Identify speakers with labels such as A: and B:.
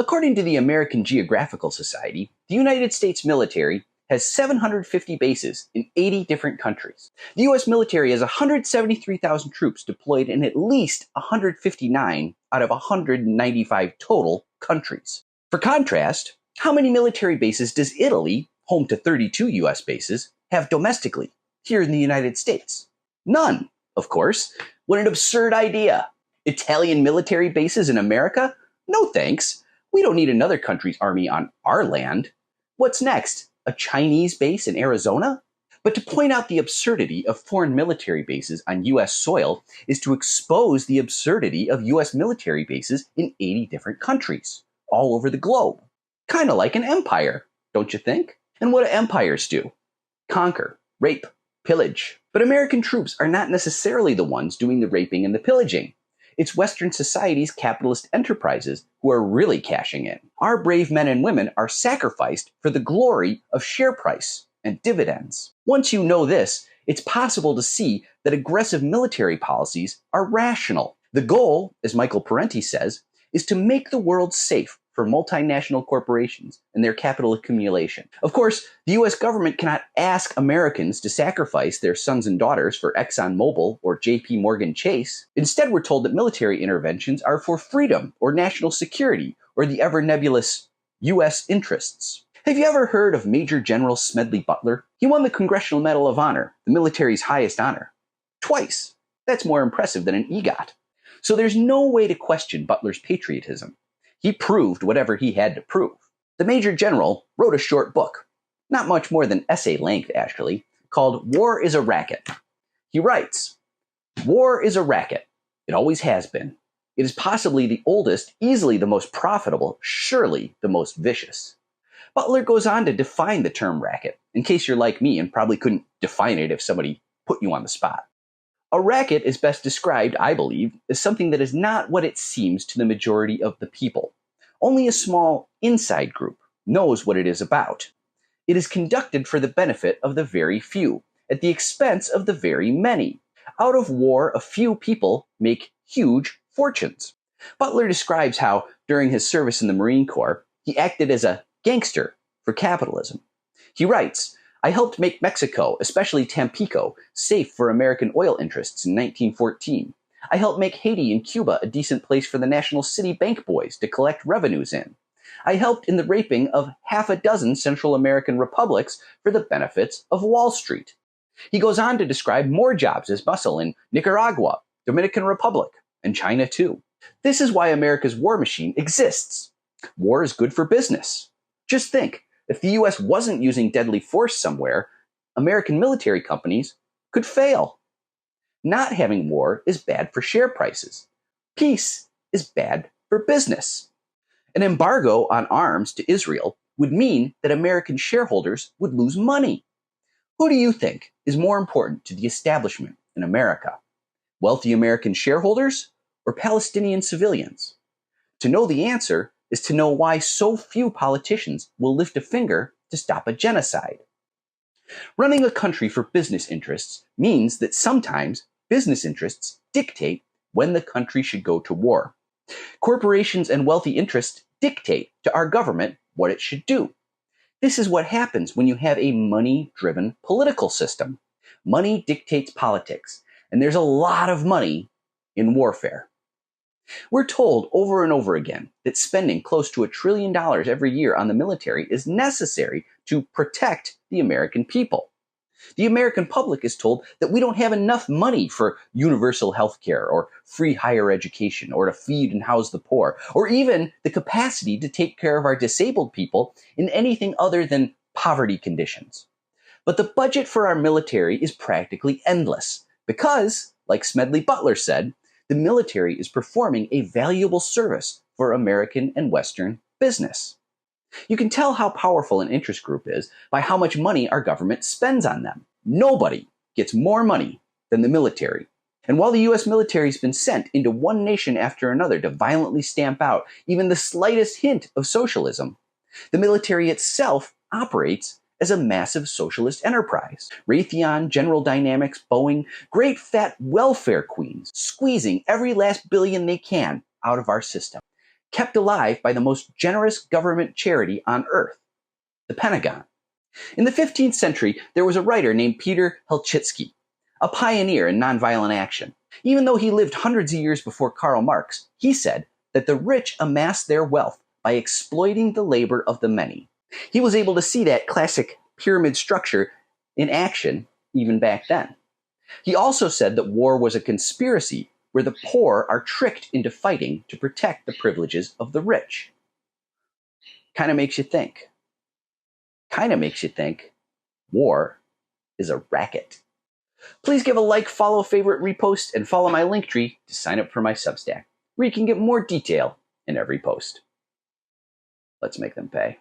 A: According to the American Geographical Society, the United States military has 750 bases in 80 different countries. The U.S. military has 173,000 troops deployed in at least 159 out of 195 total countries. For contrast, how many military bases does Italy, home to 32 U.S. bases, have domestically here in the United States? None, of course. What an absurd idea. Italian military bases in America? No thanks. We don't need another country's army on our land. What's next? A Chinese base in Arizona? But to point out the absurdity of foreign military bases on U.S. soil is to expose the absurdity of U.S. military bases in 80 different countries, all over the globe. Kind of like an empire, don't you think? And what do empires do? Conquer, rape, pillage. But American troops are not necessarily the ones doing the raping and the pillaging. It's Western society's capitalist enterprises who are really cashing in. Our brave men and women are sacrificed for the glory of share price and dividends. Once you know this, it's possible to see that aggressive military policies are rational. The goal, as Michael Parenti says, is to make the world safe for multinational corporations and their capital accumulation. Of course, the US government cannot ask Americans to sacrifice their sons and daughters for ExxonMobil or JP Morgan Chase. Instead, we're told that military interventions are for freedom or national security or the ever nebulous US interests. Have you ever heard of Major General Smedley Butler? He won the Congressional Medal of Honor, the military's highest honor, twice. That's more impressive than an EGOT. So there's no way to question Butler's patriotism. He proved whatever he had to prove. The Major General wrote a short book, not much more than essay length actually, called War is a Racket. He writes, "War is a racket. It always has been. It is possibly the oldest, easily the most profitable, surely the most vicious." Butler goes on to define the term racket, in case you're like me and probably couldn't define it if somebody put you on the spot. A racket is best described, I believe, as something that is not what it seems to the majority of the people. Only a small inside group knows what it is about. It is conducted for the benefit of the very few, at the expense of the very many. Out of war, a few people make huge fortunes. Butler describes how, during his service in the Marine Corps, he acted as a gangster for capitalism. He writes, "I helped make Mexico, especially Tampico, safe for American oil interests in 1914. I helped make Haiti and Cuba a decent place for the National City Bank boys to collect revenues in. I helped in the raping of half a dozen Central American republics for the benefits of Wall Street." He goes on to describe more jobs as muscle in Nicaragua, Dominican Republic, and China too. This is why America's war machine exists. War is good for business. Just think, if the US wasn't using deadly force somewhere, American military companies could fail. Not having war is bad for share prices. Peace is bad for business. An embargo on arms to Israel would mean that American shareholders would lose money. Who do you think is more important to the establishment in America? Wealthy American shareholders or Palestinian civilians? To know the answer is to know why so few politicians will lift a finger to stop a genocide. Running a country for business interests means that sometimes business interests dictate when the country should go to war. Corporations and wealthy interests dictate to our government what it should do. This is what happens when you have a money-driven political system. Money dictates politics, and there's a lot of money in warfare. We're told over and over again that spending close to $1 trillion every year on the military is necessary to protect the American people. The American public is told that we don't have enough money for universal health care or free higher education or to feed and house the poor, or even the capacity to take care of our disabled people in anything other than poverty conditions. But the budget for our military is practically endless because, like Smedley Butler said, the military is performing a valuable service for American and Western business. You can tell how powerful an interest group is by how much money our government spends on them. Nobody gets more money than the military. And while the US military has been sent into one nation after another to violently stamp out even the slightest hint of socialism, the military itself operates as a massive socialist enterprise. Raytheon, General Dynamics, Boeing, great fat welfare queens, squeezing every last billion they can out of our system. kept alive by the most generous government charity on earth, the Pentagon. In the 15th century, there was a writer named Peter Helchitsky, a pioneer in nonviolent action. Even though he lived hundreds of years before Karl Marx, he said that the rich amassed their wealth by exploiting the labor of the many. He was able to see that classic pyramid structure in action even back then. He also said that war was a conspiracy where the poor are tricked into fighting to protect the privileges of the rich. Kind of makes you think. War is a racket. Please give a like, follow, favorite, repost, and follow my Linktree to sign up for my Substack, where you can get more detail in every post. Let's make them pay.